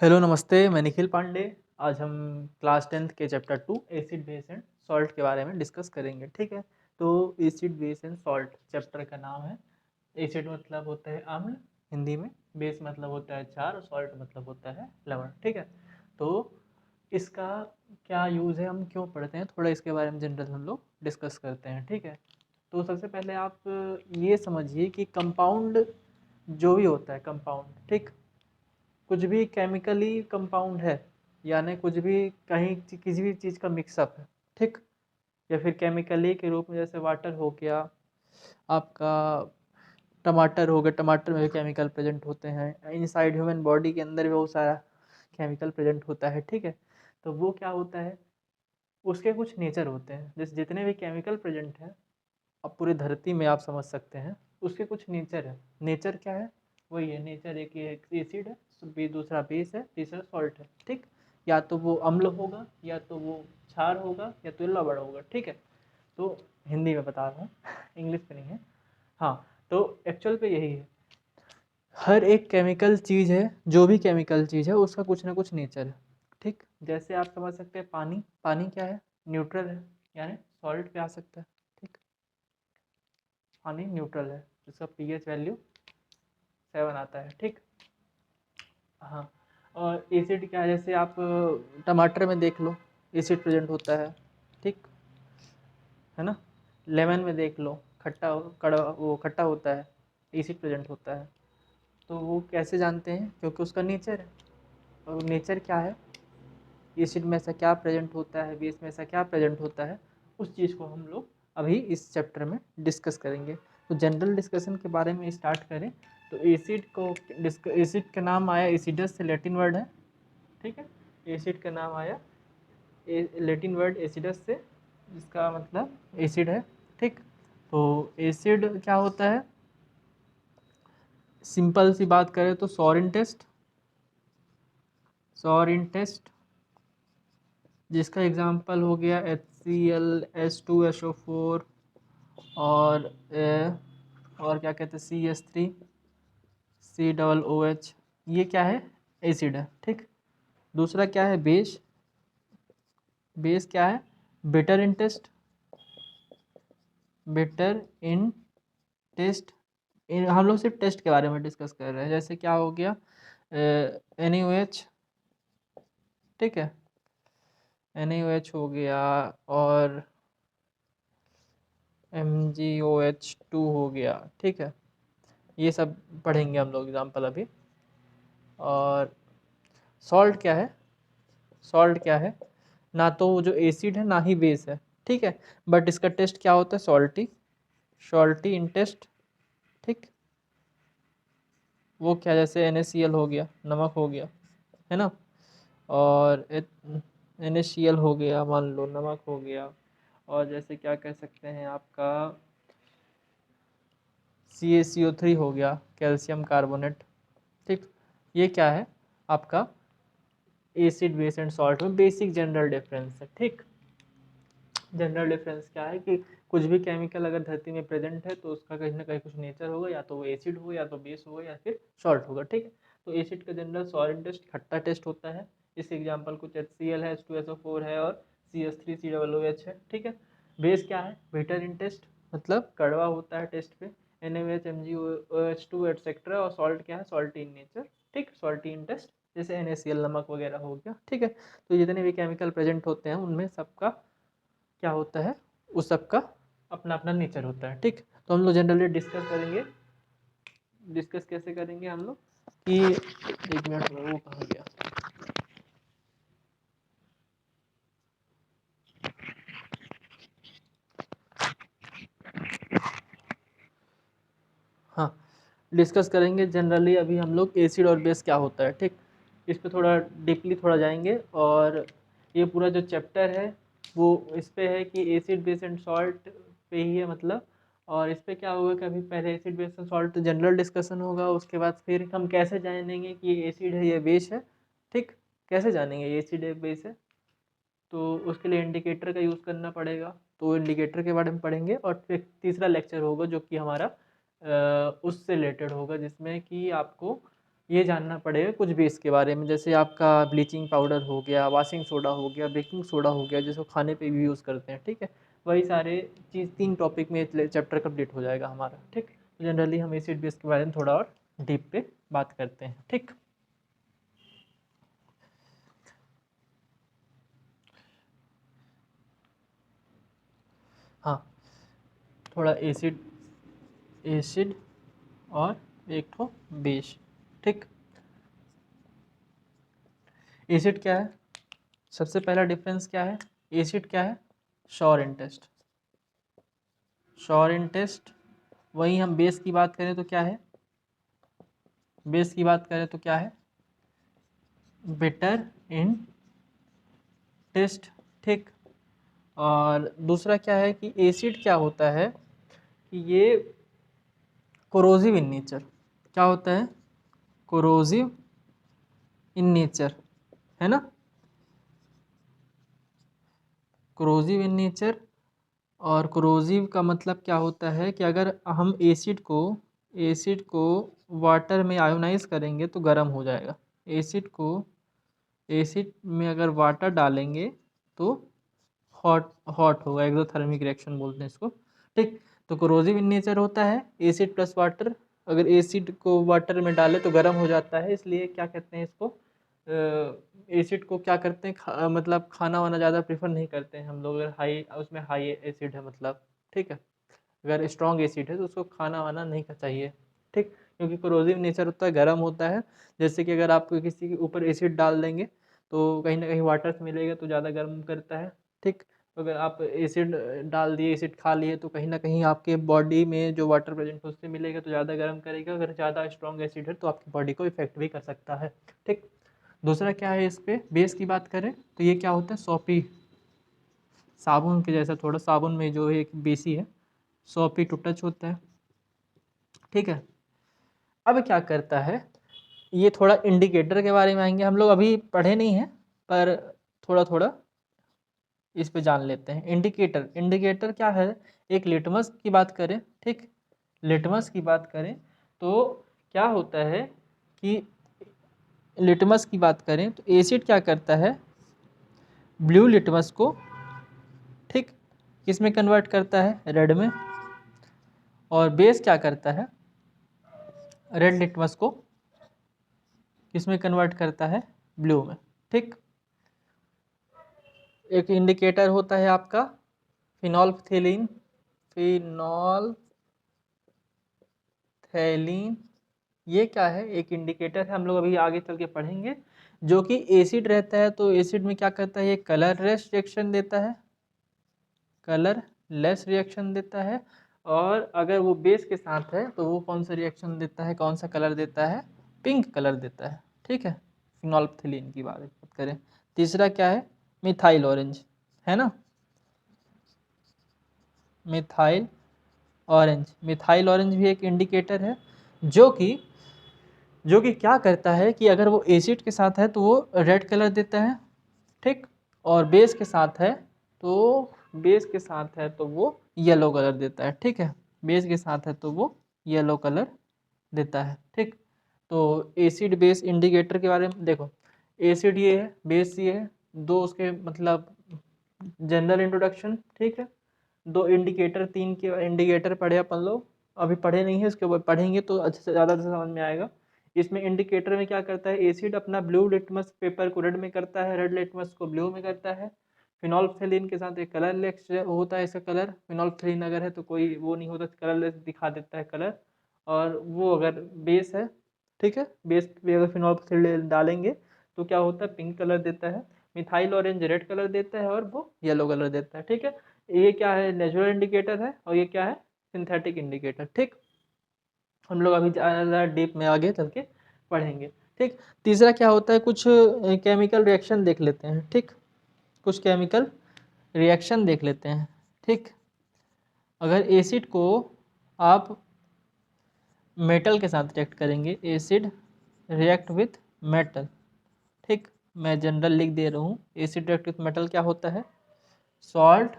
Hello नमस्ते, मैं निखिल पांडे। आज हम क्लास 10th के chapter 2 acid base and salt के बारे में डिस्कस करेंगे। ठीक है, तो acid base and salt chapter का नाम है। एसिड मतलब होता है अम्ल हिंदी में, बेस मतलब होता है क्षार और सॉल्ट मतलब होता है लवण। ठीक है, तो इसका क्या यूज़ है, हम क्यों पढ़ते हैं, थोड़ा इसके बारे में जनरल हम लोग डिस्कस करते हैं। ठीक है, तो सबसे पहले आप ये समझिए कि कंपाउंड जो भी होता है कंपाउंड, ठीक, कुछ भी केमिकली कंपाउंड है, यानी कुछ भी कहीं किसी भी चीज़ का मिक्सअप है, ठीक, या फिर केमिकली के रूप में जैसे वाटर हो गया, आपका टमाटर हो गया, टमाटर में भी केमिकल प्रेजेंट होते हैं, इनसाइड ह्यूमन बॉडी के अंदर भी बहुत सारा केमिकल प्रेजेंट होता है। ठीक है, तो वो क्या होता है, उसके कुछ नेचर होते हैं। जैसे जितने भी केमिकल प्रेजेंट हैं, अब पूरी धरती में आप समझ सकते हैं, उसके कुछ नेचर है। नेचर क्या है, वही है नेचर, एक एसिड है, दूसरा बेस है, तीसरा सॉल्ट है। ठीक, या तो वो अम्ल होगा, या तो वो क्षार होगा, या तो लवण होगा। ठीक है, तो हिंदी में बता रहा हूँ इंग्लिश में नहीं है। हाँ, तो एक्चुअल पे यही है, हर एक केमिकल चीज़ है, जो भी केमिकल चीज़ है उसका कुछ ना कुछ नेचर है। ठीक, जैसे आप समझ सकते हैं पानी, पानी क्या है, न्यूट्रल है, यानी सॉल्ट पे आ सकता है। ठीक, पानी न्यूट्रल है, जिसका पीएच वैल्यू 7 आता है। ठीक, हाँ, और एसिड क्या है, जैसे आप टमाटर में देख लो, एसिड प्रेजेंट होता है। ठीक है ना, लेमन में देख लो, खट्टा कड़वा वो खट्टा होता है, एसिड प्रेजेंट होता है। तो वो कैसे जानते हैं, क्योंकि उसका नेचर है। और नेचर क्या है, एसिड में ऐसा क्या प्रेजेंट होता है, बेस में ऐसा क्या प्रेजेंट होता है, उस चीज़ को हम लोग अभी इस चैप्टर में डिस्कस करेंगे। तो जनरल डिस्कशन के बारे में स्टार्ट करें तो एसिड को एसिड का नाम आया एसिडस से, लैटिन वर्ड है। ठीक है, एसिड का नाम आया लैटिन वर्ड एसिडस से, जिसका मतलब एसिड है। ठीक, तो एसिड क्या होता है, सिंपल सी बात करें तो सॉरिन टेस्ट, सॉरिन टेस्ट, जिसका एग्जांपल हो गया HCl, H2SO4, और और क्या कहते हैं CH3, COOH। ये क्या है, एसिड है। ठीक, दूसरा क्या है, बेस, बेस क्या है, better in test, better in test. हम लोग सिर्फ टेस्ट के बारे में डिस्कस कर रहे हैं। जैसे क्या हो गया, NaOH, ठीक है, NaOH हो गया, और MgOH2 हो गया। ठीक है, ये सब पढ़ेंगे हम लोग एग्जाम्पल अभी। और सॉल्ट क्या है, सॉल्ट क्या है, ना तो वो जो एसिड है ना ही बेस है। ठीक है, बट इसका टेस्ट क्या होता है, सॉल्टी, सॉल्टी इन टेस्ट। ठीक, वो क्या, जैसे NaCl हो गया, नमक हो गया, है ना, और NaCl हो गया, मान लो नमक हो गया। और जैसे क्या कह सकते हैं आपका CaCO3 हो गया, कैल्शियम कार्बोनेट। ठीक, ये क्या है आपका एसिड बेस एंड सॉल्ट में बेसिक जनरल डिफरेंस है। ठीक, जनरल डिफरेंस क्या है कि कुछ भी केमिकल अगर धरती में प्रेजेंट है तो उसका कहीं ना कहीं कुछ नेचर होगा, या तो वो एसिड होगा, या तो बेस होगा, या फिर सॉल्ट होगा। ठीक है, तो एसिड का जनरल सॉलिड टेस्ट खट्टा टेस्ट होता है। इस एग्जांपल कुछ HCl है, H2SO4 है, और CH3COOH है। ठीक है, बेस क्या है, बिटर इन टेस्ट, मतलब कड़वा होता है टेस्ट पे, NaOH, MgOH2 एटसेट्रा। और सॉल्ट क्या है, सॉल्टी इन नेचर। ठीक, सॉल्टी इन टेस्ट, जैसे NaCl नमक वगैरह हो गया। ठीक है, तो जितने भी केमिकल प्रेजेंट होते हैं उनमें सबका क्या होता है, उस सब का अपना अपना नेचर होता है। ठीक, तो हम लोग जनरली डिस्कस करेंगे, डिस्कस कैसे करेंगे हम लोग कि, एक मिनट में वो कहाँ गया, हाँ, डिस्कस करेंगे जनरली अभी हम लोग एसिड और बेस क्या होता है। ठीक, इस पर थोड़ा डीपली थोड़ा जाएंगे। और ये पूरा जो चैप्टर है वो इस पे है कि एसिड बेस एंड सॉल्ट पे ही है, मतलब। और इस पे क्या होगा कि अभी पहले acid base and salt general discussion होगा, उसके बाद फिर हम कैसे जानेंगे कि ये एसिड है, ये बेस है। ठीक, कैसे जानेंगे ये एसिड है बेस है, तो उसके लिए इंडिकेटर का यूज़ करना पड़ेगा। तो इंडिकेटर के बारे में पढ़ेंगे। और फिर तीसरा लेक्चर होगा जो कि हमारा उससे रिलेटेड होगा, जिसमें कि आपको ये जानना पड़ेगा कुछ बेस के बारे में, जैसे आपका ब्लीचिंग पाउडर हो गया, वॉशिंग सोडा हो गया, बेकिंग सोडा हो गया, जिसको खाने पे भी यूज़ करते हैं, ठीक है। वही सारे चीज़ 3 टॉपिक में चैप्टर कंप्लीट हो जाएगा हमारा, ठीक। तो जनरली हम एसिड बेस के बारे में थोड़ा और डीप पे बात करते हैं, ठीक। हाँ, थोड़ा एसिड एसिड और एक ठो बेस, ठीक। एसिड क्या है, सबसे पहला डिफरेंस क्या है, एसिड क्या है, sure in test, sure in test. वहीं हम बेस की बात करें तो क्या है, बेस की बात करें तो क्या है, बिटर इन टेस्ट, ठीक। और दूसरा क्या है कि एसिड क्या होता है कि ये कोरोजिव इन नेचर, क्या होता है, कोरोजिव इन नेचर, है ना, कोरोजिव इन नेचर। और कोरोजिव का मतलब क्या होता है कि अगर हम एसिड को वाटर में आयोनाइज करेंगे तो गर्म हो जाएगा, एसिड में अगर वाटर डालेंगे तो हॉट हॉट होगा, एक्सोथर्मिक रिएक्शन बोलते हैं इसको, ठीक। तो कोरोजिव इन नेचर होता है एसिड प्लस वाटर, अगर एसिड को वाटर में डाले तो गर्म हो जाता है, इसलिए क्या कहते हैं इसको, एसिड को क्या करते हैं, मतलब खाना वाना ज़्यादा प्रेफर नहीं करते हैं हम लोग, अगर हाई उसमें हाई एसिड है मतलब, ठीक है। अगर स्ट्रॉन्ग एसिड है तो उसको खाना वाना नहीं चाहिए, ठीक, क्योंकि कोरोजिव नेचर होता है, गर्म होता है। जैसे कि अगर आप किसी के ऊपर एसिड डाल देंगे तो कहीं ना कहीं वाटर से मिलेगा तो ज़्यादा गर्म करता है, ठीक। तो अगर आप एसिड डाल दिए, एसिड खा लिए, तो कहीं ना कहीं आपके बॉडी में जो वाटर प्रेजेंट है उससे मिलेगा तो ज़्यादा गर्म करेगा, अगर ज़्यादा स्ट्रॉन्ग एसिड है तो आपकी बॉडी को इफेक्ट भी कर सकता है, ठीक। दूसरा क्या है, इस पे बेस की बात करें तो ये क्या होता है, सॉपी, साबुन के जैसा, थोड़ा साबुन में जो एक बेसी है, सॉपी टू टच होता है, ठीक है। अब क्या करता है, ये थोड़ा इंडिकेटर के बारे में आएंगे हम लोग, अभी पढ़े नहीं हैं पर थोड़ा थोड़ा इस पे जान लेते हैं। इंडिकेटर, इंडिकेटर क्या है, एक लिटमस की बात करें, ठीक, लिटमस की बात करें तो क्या होता है कि लिटमस की बात करें तो एसिड क्या करता है, ब्लू लिटमस को, ठीक, किस में कन्वर्ट करता है, रेड में। और बेस क्या करता है, रेड लिटमस को किस में कन्वर्ट करता है, ब्लू में, ठीक। एक इंडिकेटर होता है आपका फिनोल्फथेलिन, फिनोल्फथेलिन, ये क्या है, एक इंडिकेटर है, हम लोग अभी आगे चल के पढ़ेंगे। जो कि एसिड रहता है तो एसिड में क्या करता है, ये कलरलेस रिएक्शन देता है, कलरलेस रिएक्शन देता है। और अगर वो बेस के साथ है तो वो कौन सा रिएक्शन देता है, कौन सा कलर देता है, पिंक कलर देता है, ठीक है। फिनोल्फथेलिन की बात करें। तीसरा क्या है, मिथाइल ऑरेंज, है ना, मिथाइल ऑरेंज, मिथाइल ऑरेंज भी एक इंडिकेटर है, जो कि क्या करता है कि अगर वो एसिड के साथ है तो वो रेड कलर देता है, ठीक। और बेस के साथ है तो वो येलो कलर देता है, ठीक है, बेस के साथ है तो वो येलो कलर देता है, ठीक। तो एसिड बेस इंडिकेटर के बारे में देखो, एसिड ये है, बेस ये है, दो उसके मतलब जनरल इंट्रोडक्शन, ठीक है। दो इंडिकेटर, 3 के इंडिकेटर पढ़े अपन लोग, अभी पढ़े नहीं है, उसके बाद पढ़ेंगे तो अच्छे से ज़्यादा से समझ में आएगा। इसमें इंडिकेटर में क्या करता है, एसिड अपना ब्लू लिटमस पेपर को रेड में करता है, रेड लिटमस को ब्लू में करता है। फिनोल्फथेलिन के साथ एक कलरलेस होता है, इसका कलर, फिनोल्फथेलिन अगर है तो कोई वो नहीं होता, कलरलेस दिखा देता है कलर। और वो अगर बेस है, ठीक है, बेस पे अगर फिनोल्फथेलिन डालेंगे तो क्या होता है, पिंक कलर देता है। मिथाइल ऑरेंज रेड कलर देता है और वो येलो कलर देता है, ठीक है। ये क्या है, नेचुरल इंडिकेटर है, और ये क्या है, सिंथेटिक इंडिकेटर, ठीक। हम लोग अभी ज़्यादा डीप में आगे चल के पढ़ेंगे, ठीक। तीसरा क्या होता है, कुछ केमिकल रिएक्शन देख लेते हैं, ठीक, कुछ केमिकल रिएक्शन देख लेते हैं, ठीक। अगर एसिड को आप मेटल के साथ रिएक्ट करेंगे, एसिड रिएक्ट विथ मेटल, ठीक, मैं जनरल लिख दे रहा हूँ, एसिड रिएक्ट विथ मेटल क्या होता है, सॉल्ट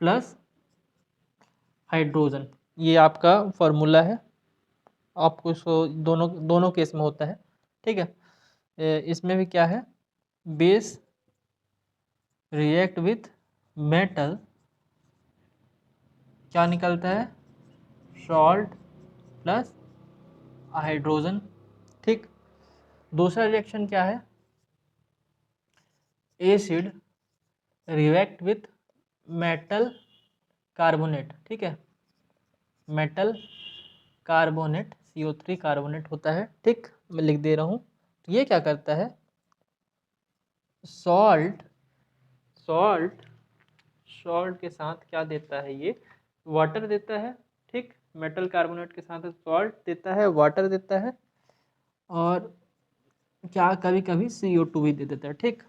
प्लस हाइड्रोजन, ये आपका फॉर्मूला है, आपको इसको दोनों दोनों केस में होता है, ठीक है। इसमें भी क्या है, बेस रिएक्ट विथ मेटल, क्या निकलता है, सॉल्ट प्लस हाइड्रोजन, ठीक। दूसरा रिएक्शन क्या है, acid react with metal carbonate, ठीक है, मेटल कार्बोनेट CO3 कार्बोनेट होता है, ठीक। मैं लिख दे रहा हूँ। तो ये क्या करता है, सॉल्ट सॉल्ट सॉल्ट के साथ क्या देता है, ये वाटर देता है, ठीक। मेटल कार्बोनेट के साथ सॉल्ट देता है, वाटर देता है, और क्या कभी कभी CO2 भी दे देता है, ठीक,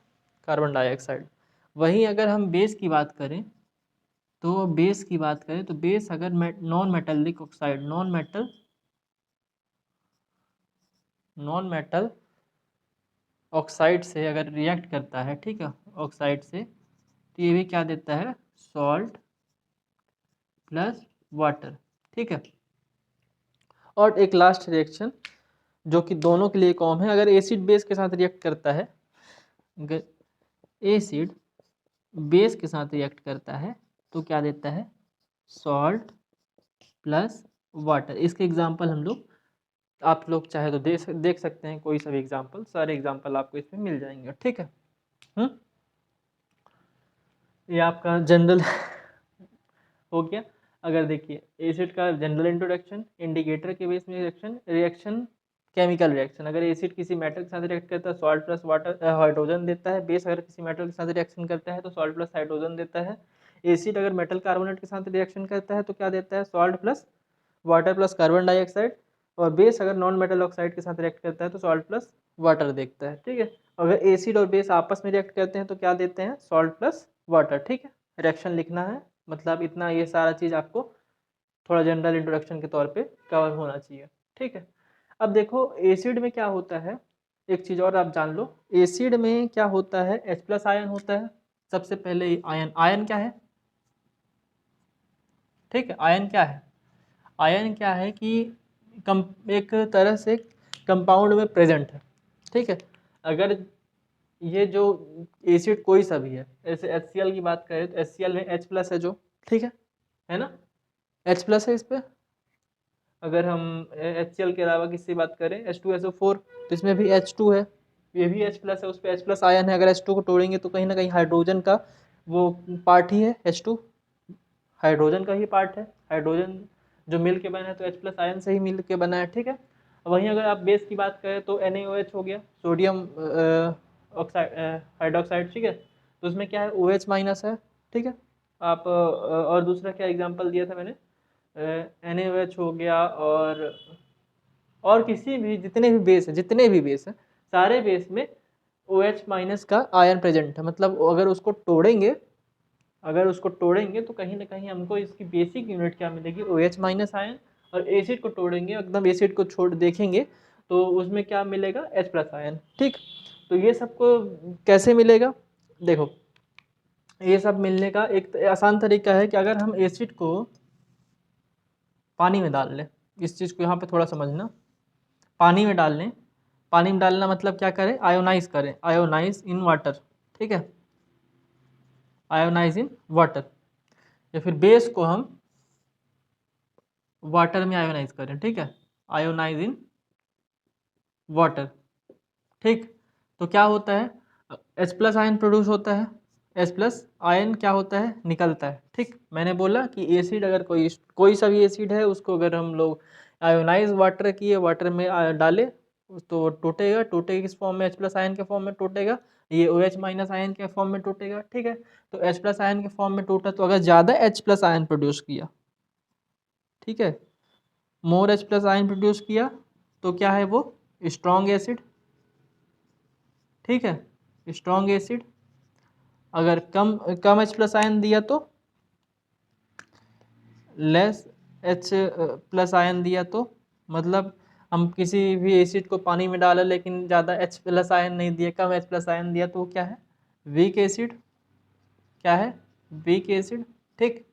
कार्बन डाइऑक्साइड। वहीं अगर हम बेस की बात करें तो बेस अगर non metallic oxide non metal oxide से अगर रिएक्ट करता है, ठीक है, ऑक्साइड से, तो ये भी क्या देता है, सॉल्ट प्लस वाटर, ठीक है। और एक लास्ट रिएक्शन जो कि दोनों के लिए कॉमन है, अगर एसिड बेस के साथ रिएक्ट करता है, अगर एसिड बेस के साथ रिएक्ट करता है तो क्या देता है, सॉल्ट प्लस वाटर। इसके एग्जांपल हम लोग, आप लोग चाहे तो देख सकते हैं कोई सा भी एग्जांपल, सारे एग्जांपल आपको इसमें मिल जाएंगे, ठीक है। ये आपका जनरल हो गया। अगर देखिए एसिड का जनरल इंट्रोडक्शन, इंडिकेटर के बेस में रिएक्शन केमिकल रिएक्शन, अगर एसिड किसी मेटल के साथ रिएक्ट करता है सॉल्ट प्लस वाटर हाइड्रोजन देता है, बेस अगर किसी मेटल के साथ रिएक्शन करता है तो सॉल्ट प्लस हाइड्रोजन देता है, एसिड अगर मेटल कार्बोनेट के साथ रिएक्शन करता है तो क्या देता है, salt plus water plus carbon dioxide, और बेस अगर नॉन मेटल ऑक्साइड के साथ रिएक्ट करता है तो सॉल्ट प्लस वाटर देखता है, ठीक है। अगर एसिड और बेस आपस में रिएक्ट करते हैं तो क्या देते हैं, सॉल्ट प्लस वाटर, ठीक है। रिएक्शन लिखना है, मतलब इतना ये सारा चीज़ आपको थोड़ा जनरल इंट्रोडक्शन के तौर पे कवर होना चाहिए, ठीक है। अब देखो एसिड में क्या होता है, एक चीज़ और आप जान लो, एसिड में क्या होता है, H+ आयन होता है। सबसे पहले आयन क्या है, ठीक है, आयन क्या है, आयन क्या है कि एक तरह से कंपाउंड में प्रेजेंट है, ठीक है। अगर ये जो एसिड कोई सा भी है, जैसे HCl की बात करें तो HCl में H+ है जो, ठीक है ना, H+ है इस पे। अगर हम HCl के अलावा किससे बात करें, H2SO4, तो इसमें भी H2 है, ये भी H+ है, उस पर H+ आयन है। अगर H2 को तोड़ेंगे तो कहीं ना कहीं हाइड्रोजन का वो पार्ट ही है, H2 हाइड्रोजन का ही पार्ट है, हाइड्रोजन जो मिल के बना है तो H+ आयन से ही मिल के बना है, ठीक है। वहीं अगर आप बेस की बात करें तो NaOH हो गया, सोडियम ऑक्साइड हाइड्रोक्साइड, ठीक है। तो उसमें क्या है, OH- है, ठीक है। आप और दूसरा क्या एग्जांपल दिया था मैंने, NaOH हो गया, और किसी भी जितने भी बेस हैं सारे बेस में OH- का आयन प्रेजेंट है। मतलब अगर उसको तोड़ेंगे तो कहीं ना कहीं हमको इसकी बेसिक यूनिट क्या मिलेगी, OH- आयन। और एसिड को तोड़ेंगे, एकदम एसिड को छोड़ देखेंगे तो उसमें क्या मिलेगा, H+ आयन, ठीक। तो ये सबको कैसे मिलेगा, देखो ये सब मिलने का एक आसान तरीका है कि अगर हम एसिड को पानी में डाल लें, इस चीज़ को यहाँ पे थोड़ा समझना, पानी में डाल लें, पानी में डालना मतलब क्या करें, आयोनाइज करें, आयोनाइज इन वाटर, ठीक है, आयोनाइज इन वाटर, या फिर बेस को हम वाटर में आयोनाइज करें, ठीक है, आयोनाइज इन वाटर, ठीक। तो क्या होता है, H+ आयन प्रोड्यूस होता है, H+ आयन क्या होता है, निकलता है, ठीक। मैंने बोला कि एसिड अगर कोई सा भी एसिड है उसको अगर हम लोग आयोनाइज वाटर किए, वाटर में डाले तो टूटेगा किस फॉर्म में, H+ आयन के फॉर्म में टूटेगा, ये OH- आयन के फॉर्म में टूटेगा, ठीक है। तो H+ आयन के फॉर्म में टूटा, तो अगर ज़्यादा H+ आयन प्रोड्यूस किया, ठीक है, मोर H+ आयन प्रोड्यूस किया तो क्या है वो, स्ट्रॉन्ग एसिड, ठीक है, स्ट्रॉन्ग एसिड। अगर कम H+ आयन दिया तो लेस H+ आयन दिया तो, मतलब हम किसी भी एसिड को पानी में डाला लेकिन ज़्यादा H+ आयन नहीं दिया, कम H+ आयन दिया तो वो क्या है, वीक एसिड, क्या है, वीक एसिड, ठीक।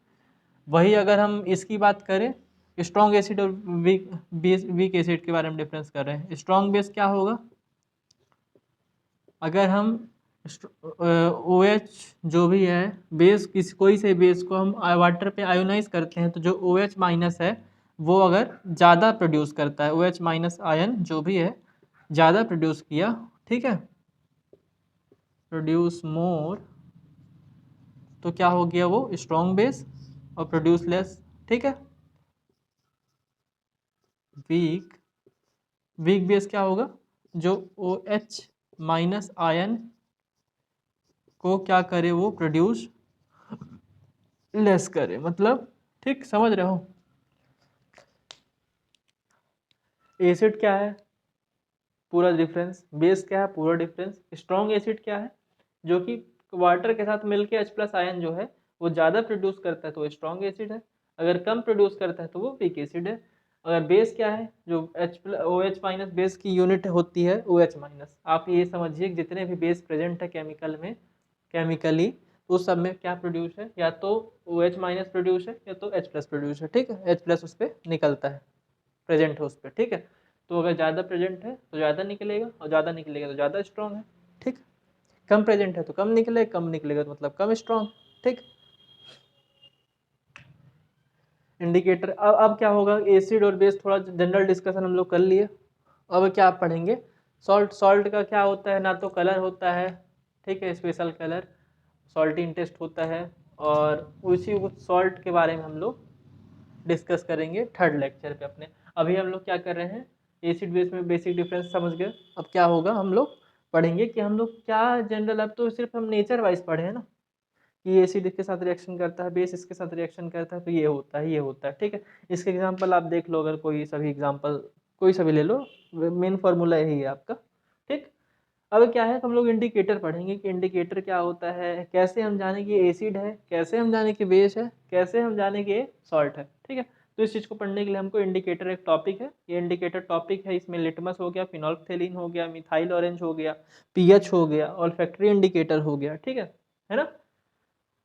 वही अगर हम इसकी बात करें स्ट्रॉन्ग एसिड और वीक एसिड के बारे में डिफरेंस कर रहे हैं। स्ट्रॉन्ग बेस क्या होगा, अगर हम ओ एच जो भी है बेस, किसी कोई से बेस को हम वाटर पे आयोनाइज करते हैं तो जो ओ एच माइनस है वो अगर ज़्यादा प्रोड्यूस करता है, ओ एच माइनस आयन जो भी है ज़्यादा प्रोड्यूस किया, ठीक है, प्रोड्यूस मोर, तो क्या हो गया वो स्ट्रॉन्ग बेस, और प्रोड्यूस लेस, ठीक है। वीक वीक बेस क्या होगा, जो ओ एच माइनस आयन को क्या करे, वो प्रोड्यूस लेस करे, मतलब ठीक समझ रहे हो। एसिड क्या है, पूरा डिफरेंस, बेस क्या है, पूरा डिफरेंस। स्ट्रॉन्ग एसिड क्या है, जो कि वाटर के साथ मिलके H प्लस आयन जो है वो ज़्यादा प्रोड्यूस करता है तो स्ट्रॉन्ग एसिड है, अगर कम प्रोड्यूस करता है तो वो वीक एसिड है। अगर बेस क्या है, जो ओ एच माइनस बेस की यूनिट होती है ओ एच माइनस। आप ये समझिए कि जितने भी बेस प्रेजेंट है केमिकल में, केमिकली उस सब में क्या प्रोड्यूस है, या तो ओ एच माइनस प्रोड्यूस है या तो H प्लस प्रोड्यूस है, ठीक है, H प्लस उस पर निकलता है, प्रेजेंट है उस पर, ठीक है। तो अगर ज़्यादा प्रेजेंट है तो ज़्यादा निकलेगा, और ज़्यादा निकलेगा तो ज़्यादा स्ट्रॉन्ग है, ठीक। कम प्रेजेंट है तो कम निकलेगा, कम निकलेगा तो मतलब कम स्ट्रॉन्ग, ठीक। इंडिकेटर, अब क्या होगा, एसिड और बेस थोड़ा जनरल डिस्कशन हम लोग कर लिए। अब क्या आप पढ़ेंगे, सॉल्ट। सॉल्ट का क्या होता है, ना तो कलर होता है, ठीक है, स्पेशल कलर, सॉल्टिंग टेस्ट होता है, और उसी सॉल्ट के बारे में हम लोग डिस्कस करेंगे थर्ड लेक्चर पे अपने। अभी हम लोग क्या कर रहे हैं, एसिड बेस में बेसिक डिफरेंस समझ गए। अब क्या होगा, हम लोग पढ़ेंगे कि हम लोग क्या जनरल, अब तो सिर्फ हम नेचर वाइज पढ़े हैं ना, कि एसिड इसके साथ रिएक्शन करता है, बेस इसके साथ रिएक्शन करता है, तो ये होता है, ये होता है, ठीक है। इसके एग्जांपल आप देख लो, अगर कोई सभी एग्जांपल कोई सा भी ले लो, मेन फार्मूला यही है आपका, ठीक। अब क्या है, हम लोग इंडिकेटर पढ़ेंगे कि इंडिकेटर क्या होता है, कैसे हम जाने कि एसिड है, कैसे हम जाने कि बेस है, कैसे हम जाने कि सॉल्ट है, ठीक है। तो इस चीज़ को पढ़ने के लिए हमको इंडिकेटर एक टॉपिक है, ये इंडिकेटर टॉपिक है, इसमें लिटमस हो गया, फिनोल्फथेलिन हो गया, मिथाइल ऑरेंज हो गया, पीएच हो गया, ऑल्फैक्टरी इंडिकेटर हो गया, ठीक है ना।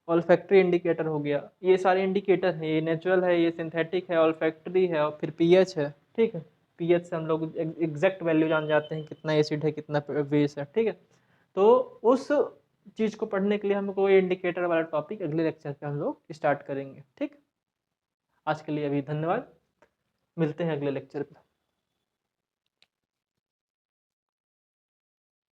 ऑल्फैक्टरी इंडिकेटर हो गया, ये सारे इंडिकेटर हैं, ये नेचुरल है, ये सिंथेटिक है, ऑल्फैक्टरी है, और फिर पीएच है, ठीक है। पीएच से हम लोग एग्जैक्ट वैल्यू जान जाते हैं कितना एसिड है कितना बेस है, ठीक है। तो उस चीज़ को पढ़ने के लिए हमको ये इंडिकेटर वाला टॉपिक अगले लेक्चर पे हम लोग स्टार्ट करेंगे, ठीक। आज के लिए अभी धन्यवाद, मिलते हैं अगले लेक्चर पे।